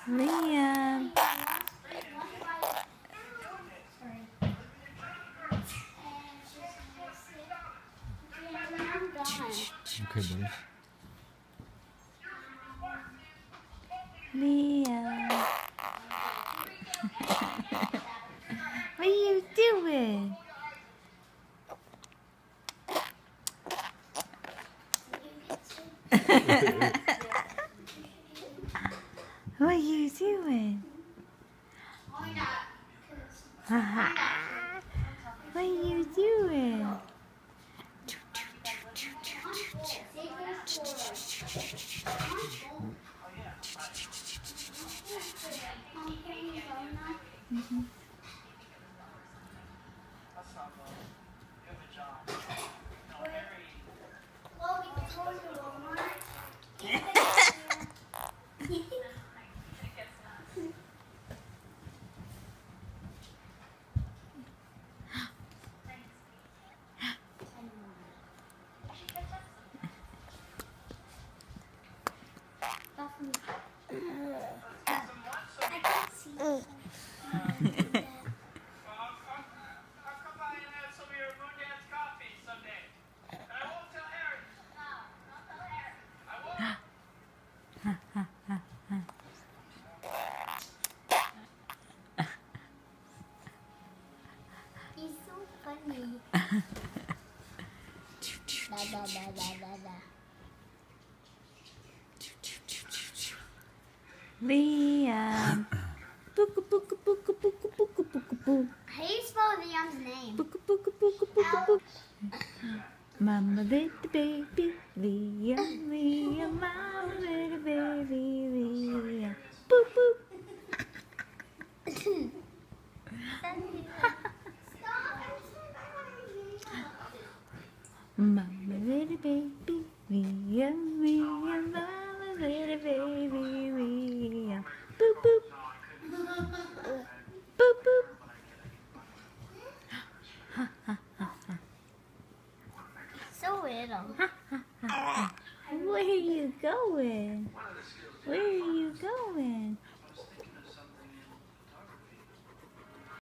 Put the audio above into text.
Liam. Okay, buddy. Liam. What are you doing? What are you doing? What are you doing? He's so funny. Da, da, da, da, da, da. Liam. Booka booka booka booka booka booka boo. How do you spell Liam's name? Booka booka booka booka boo. Mama little baby Liam, Liam, mama little baby Liam. Boop boop. Mama little baby Liam, Liam, mama little baby Liam. Boop boop. Boop boop. So little. Where are you going?